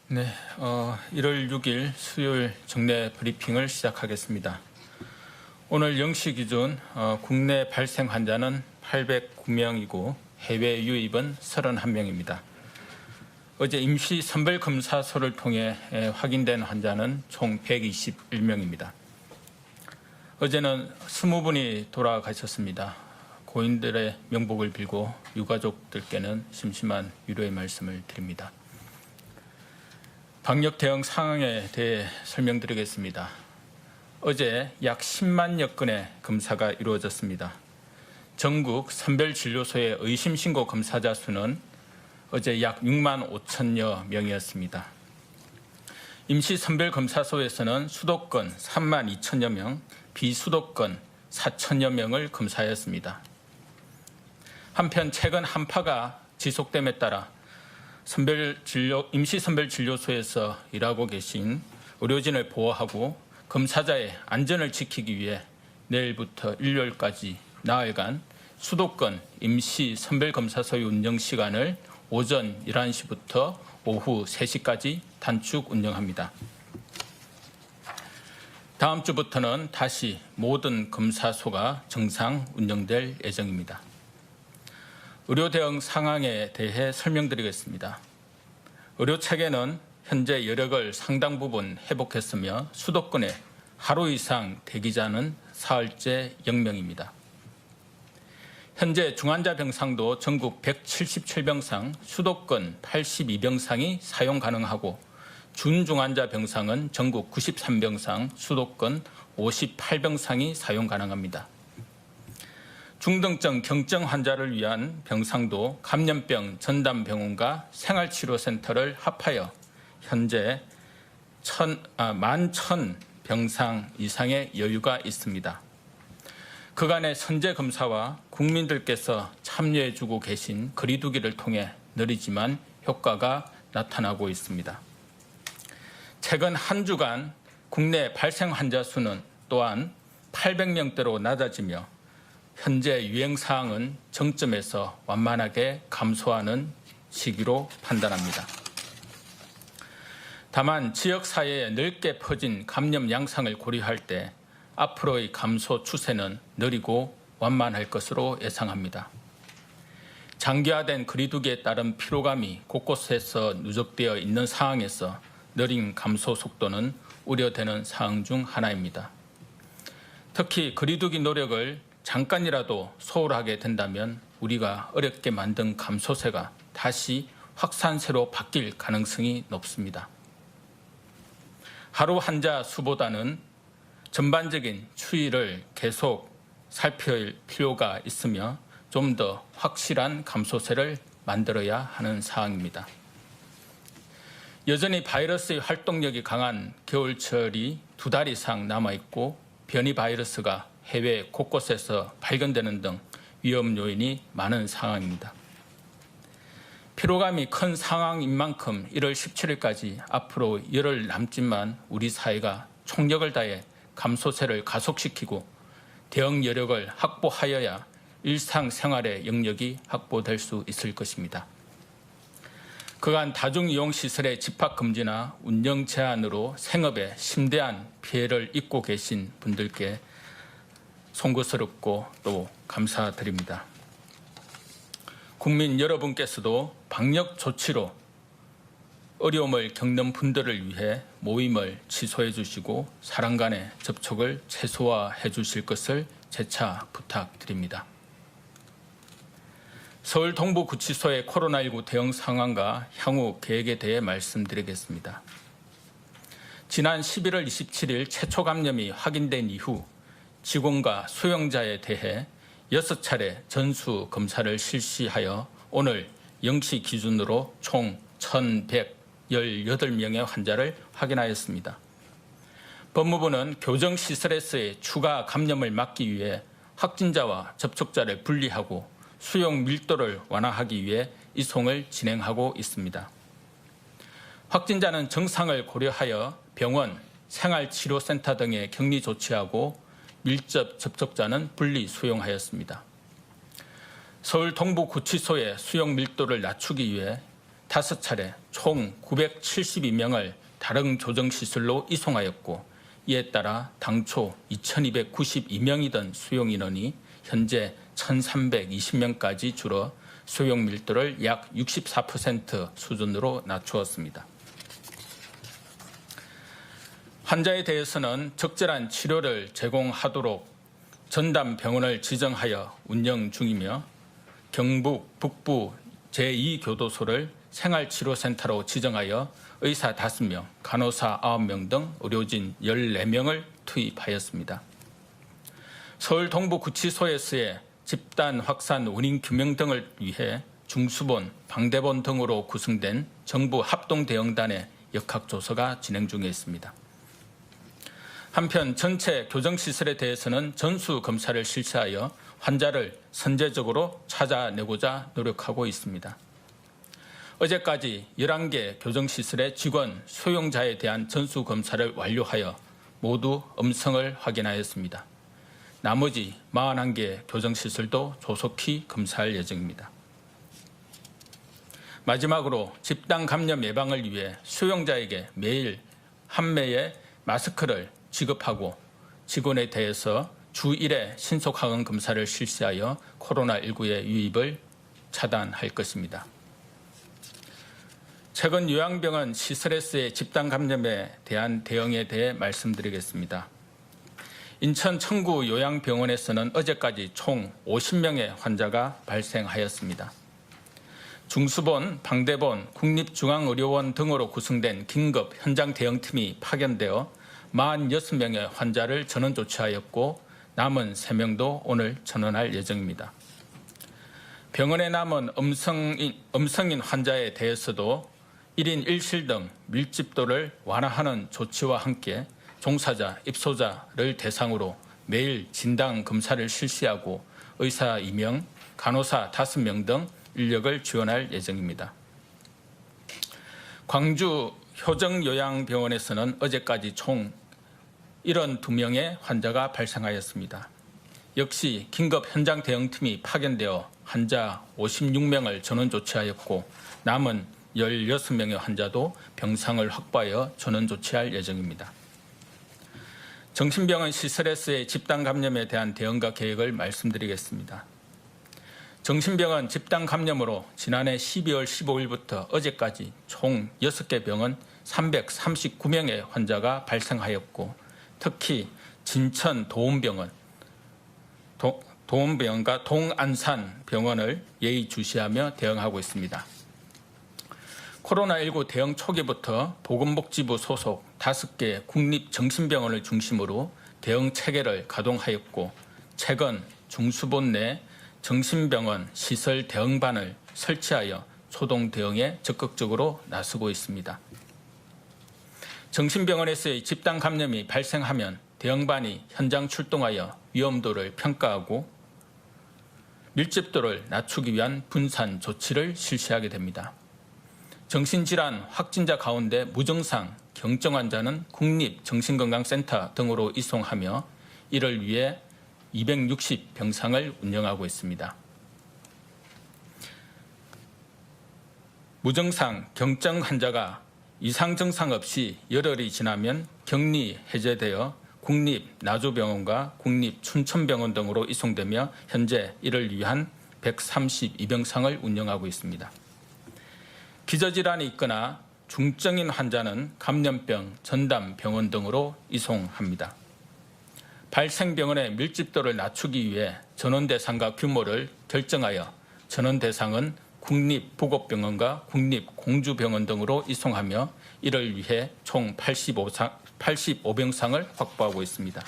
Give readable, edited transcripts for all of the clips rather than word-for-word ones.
네, 1월 6일 수요일 정례 브리핑을 시작하겠습니다. 오늘 0시 기준 국내 발생 환자는 809명이고 해외 유입은 31명입니다. 어제 임시 선별 검사소를 통해 확인된 환자는 총 121명입니다. 어제는 20분이 돌아가셨습니다. 고인들의 명복을 빌고 유가족들께는 심심한 위로의 말씀을 드립니다. 방역 대응 상황에 대해 설명드리겠습니다. 어제 약 10만여 건의 검사가 이루어졌습니다. 전국 선별진료소의 의심신고 검사자 수는 어제 약 6만 5천여 명이었습니다. 임시선별검사소에서는 수도권 3만 2천여 명, 비수도권 4천여 명을 검사하였습니다. 한편 최근 한파가 지속됨에 따라 임시선별진료소에서 일하고 계신 의료진을 보호하고 검사자의 안전을 지키기 위해 내일부터 일요일까지 나흘간 수도권 임시선별검사소의 운영시간을 오전 11시부터 오후 3시까지 단축 운영합니다. 다음 주부터는 다시 모든 검사소가 정상 운영될 예정입니다. 의료 대응 상황에 대해 설명드리겠습니다. 의료 체계는 현재 여력을 상당 부분 회복했으며 수도권에 하루 이상 대기자는 사흘째 0명입니다. 현재 중환자 병상도 전국 177병상, 수도권 82병상이 사용 가능하고 준중환자 병상은 전국 93병상, 수도권 58병상이 사용 가능합니다. 중등증 경증 환자를 위한 병상도 감염병 전담병원과 생활치료센터를 합하여 현재 11,000병상 이상의 여유가 있습니다. 그간의 선제 검사와 국민들께서 참여해주고 계신 거리두기를 통해 느리지만 효과가 나타나고 있습니다. 최근 한 주간 국내 발생 환자 수는 또한 800명대로 낮아지며 현재 유행사항은 정점에서 완만하게 감소하는 시기로 판단합니다. 다만 지역사회에 넓게 퍼진 감염 양상을 고려할 때 앞으로의 감소 추세는 느리고 완만할 것으로 예상합니다. 장기화된 거리두기에 따른 피로감이 곳곳에서 누적되어 있는 상황에서 느린 감소 속도는 우려되는 사항 중 하나입니다. 특히 거리두기 노력을 잠깐이라도 소홀하게 된다면 우리가 어렵게 만든 감소세가 다시 확산세로 바뀔 가능성이 높습니다. 하루 환자 수보다는 전반적인 추이를 계속 살펴볼 필요가 있으며 좀 더 확실한 감소세를 만들어야 하는 사항입니다. 여전히 바이러스의 활동력이 강한 겨울철이 2달 이상 남아있고 변이 바이러스가 해외 곳곳에서 발견되는 등 위험 요인이 많은 상황입니다. 피로감이 큰 상황인 만큼 1월 17일까지 앞으로 열흘 남짓만 우리 사회가 총력을 다해 감소세를 가속시키고 대응 여력을 확보하여야 일상생활의 영역이 확보될 수 있을 것입니다. 그간 다중이용시설의 집합금지나 운영 제한으로 생업에 심대한 피해를 입고 계신 분들께 송구스럽고 또 감사드립니다. 국민 여러분께서도 방역 조치로 어려움을 겪는 분들을 위해 모임을 취소해 주시고 사람 간의 접촉을 최소화해 주실 것을 재차 부탁드립니다. 서울 동부구치소의 코로나19 대응 상황과 향후 계획에 대해 말씀드리겠습니다. 지난 11월 27일 최초 감염이 확인된 이후 직원과 수용자에 대해 6차례 전수 검사를 실시하여 오늘 0시 기준으로 총 1,118명의 환자를 확인하였습니다. 법무부는 교정시설에서의 추가 감염을 막기 위해 확진자와 접촉자를 분리하고 수용 밀도를 완화하기 위해 이송을 진행하고 있습니다. 확진자는 정상을 고려하여 병원, 생활치료센터 등에 격리 조치하고 밀접 접촉자는 분리 수용하였습니다. 서울 동부구치소의 수용 밀도를 낮추기 위해 5차례 총 972명을 다른 교정시설로 이송하였고, 이에 따라 당초 2,292명이던 수용 인원이 현재 1,320명까지 줄어 수용 밀도를 약 64% 수준으로 낮추었습니다. 환자에 대해서는 적절한 치료를 제공하도록 전담 병원을 지정하여 운영 중이며, 경북 북부 제2교도소를 생활치료센터로 지정하여 의사 5명, 간호사 9명 등 의료진 14명을 투입하였습니다. 서울 동부구치소에서의 집단 확산 원인 규명 등을 위해 중수본, 방대본 등으로 구성된 정부 합동대응단의 역학조사가 진행 중에 있습니다. 한편 전체 교정시설에 대해서는 전수검사를 실시하여 환자를 선제적으로 찾아내고자 노력하고 있습니다. 어제까지 11개 교정시설의 직원, 수용자에 대한 전수검사를 완료하여 모두 음성을 확인하였습니다. 나머지 41개 교정시설도 조속히 검사할 예정입니다. 마지막으로 집단 감염 예방을 위해 수용자에게 매일 한 매의 마스크를 지급하고 직원에 대해서 주 1회 신속항원 검사를 실시하여 코로나19의 유입을 차단할 것입니다. 최근 요양병원 시설에서의 집단 감염에 대한 대응에 대해 말씀드리겠습니다. 인천 청구 요양병원에서는 어제까지 총 50명의 환자가 발생하였습니다. 중수본, 방대본, 국립중앙의료원 등으로 구성된 긴급 현장 대응팀이 파견되어 46명의 환자를 전원 조치하였고, 남은 3명도 오늘 전원할 예정입니다. 병원에 남은 음성인 환자에 대해서도 1인 1실 등 밀집도를 완화하는 조치와 함께 종사자, 입소자를 대상으로 매일 진단 검사를 실시하고 의사 2명, 간호사 5명 등 인력을 지원할 예정입니다. 광주 효정요양병원에서는 어제까지 총 72명의 환자가 발생하였습니다. 역시 긴급 현장 대응팀이 파견되어 환자 56명을 전원 조치하였고, 남은 16명의 환자도 병상을 확보하여 전원 조치할 예정입니다. 정신병원 시설에서의 집단 감염에 대한 대응과 계획을 말씀드리겠습니다. 정신병원 집단 감염으로 지난해 12월 15일부터 어제까지 총 6개 병원 339명의 환자가 발생하였고, 특히 진천 도움병원과 동안산병원을 예의주시하며 대응하고 있습니다. 코로나19 대응 초기부터 보건복지부 소속 5개 국립정신병원을 중심으로 대응 체계를 가동하였고, 최근 중수본 내 정신병원 시설 대응반을 설치하여 초동 대응에 적극적으로 나서고 있습니다. 정신병원에서의 집단 감염이 발생하면 대응반이 현장 출동하여 위험도를 평가하고 밀집도를 낮추기 위한 분산 조치를 실시하게 됩니다. 정신질환 확진자 가운데 무증상, 경증 환자는 국립정신건강센터 등으로 이송하며 이를 위해 260병상을 운영하고 있습니다. 무증상, 경증 환자가 이상 증상 없이 열흘이 지나면 격리 해제되어 국립나주병원과 국립춘천병원 등으로 이송되며 현재 이를 위한 132병상을 운영하고 있습니다. 기저질환이 있거나 중증인 환자는 감염병 전담병원 등으로 이송합니다. 발생병원의 밀집도를 낮추기 위해 전원 대상과 규모를 결정하여 전원 대상은 국립보건병원과 국립공주병원 등으로 이송하며 이를 위해 총 85병상을 확보하고 있습니다.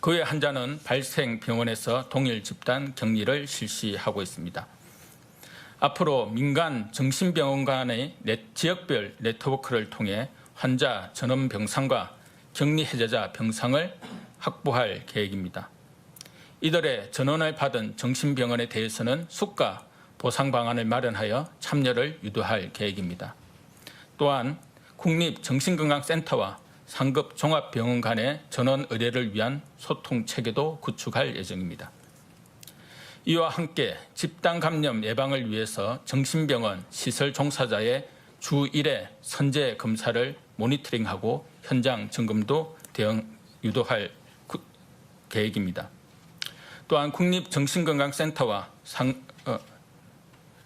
그 외 환자는 발생병원에서 동일 집단 격리를 실시하고 있습니다. 앞으로 민간 정신병원 간의 지역별 네트워크를 통해 환자 전원 병상과 격리 해제자 병상을 확보할 계획입니다. 이들의 전원을 받은 정신병원에 대해서는 수가 보상 방안을 마련하여 참여를 유도할 계획입니다. 또한 국립정신건강센터와 상급 종합병원 간의 전원 의뢰를 위한 소통 체계도 구축할 예정입니다. 이와 함께 집단 감염 예방을 위해서 정신병원 시설 종사자의 주 1회 선제 검사를 모니터링하고 현장 점검도 유도할 계획입니다. 또한 국립정신건강센터와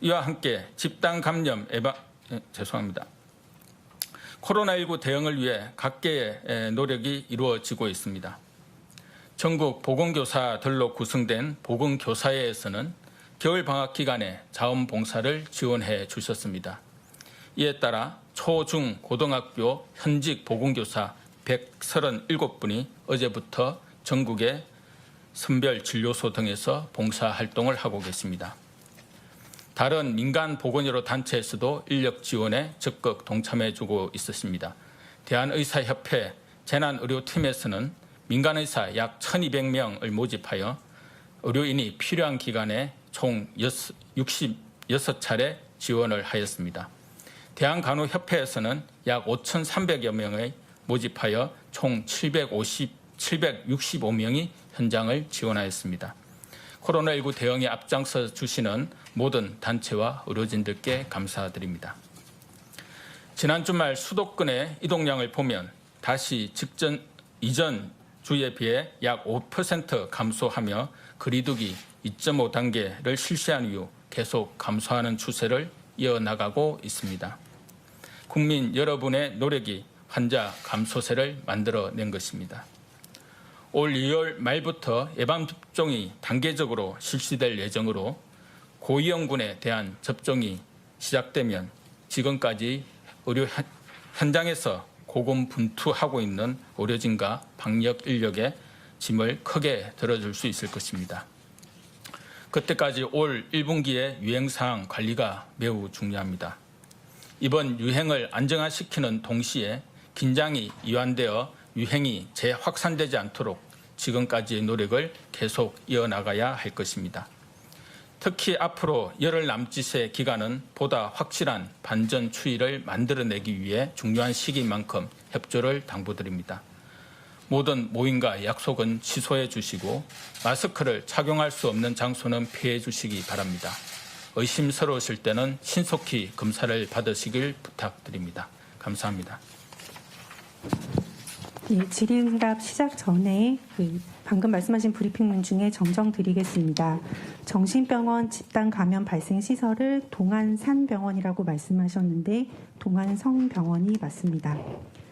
이와 함께 집단 감염 예방 코로나19 대응을 위해 각계의 노력이 이루어지고 있습니다. 전국 보건교사들로 구성된 보건교사회에서는 겨울방학 기간에 자원봉사를 지원해 주셨습니다. 이에 따라 초, 중, 고등학교 현직 보건교사 137분이 어제부터 전국의 선별진료소 등에서 봉사활동을 하고 계십니다. 다른 민간 보건의료 단체에서도 인력 지원에 적극 동참해주고 있었습니다. 대한의사협회 재난의료팀에서는 민간의사 약 1,200명을 모집하여 의료인이 필요한 기간에 총 66차례 지원을 하였습니다. 대한간호협회에서는 약 5,300여 명을 모집하여 총 765명이 현장을 지원하였습니다. 코로나19 대응에 앞장서 주시는 모든 단체와 의료진들께 감사드립니다. 지난 주말 수도권의 이동량을 보면 다시 이전 주에 비해 약 5% 감소하며 거리두기 2.5단계를 실시한 이후 계속 감소하는 추세를 이어나가고 있습니다. 국민 여러분의 노력이 환자 감소세를 만들어낸 것입니다. 올 2월 말부터 예방접종이 단계적으로 실시될 예정으로 고위험군에 대한 접종이 시작되면 지금까지 의료 현장에서 고군분투하고 있는 의료진과 방역 인력의 짐을 크게 덜어줄 수 있을 것입니다. 그때까지 올 1분기의 유행사항 관리가 매우 중요합니다. 이번 유행을 안정화시키는 동시에 긴장이 이완되어 유행이 재확산되지 않도록 지금까지의 노력을 계속 이어나가야 할 것입니다. 특히 앞으로 열흘 남짓의 기간은 보다 확실한 반전 추이를 만들어내기 위해 중요한 시기인 만큼 협조를 당부드립니다. 모든 모임과 약속은 취소해 주시고 마스크를 착용할 수 없는 장소는 피해 주시기 바랍니다. 의심스러우실 때는 신속히 검사를 받으시길 부탁드립니다. 감사합니다. 네, 질의응답 시작 전에 방금 말씀하신 브리핑문 중에 정정드리겠습니다. 정신병원 집단 감염 발생 시설을 동안산병원이라고 말씀하셨는데 동안성병원이 맞습니다.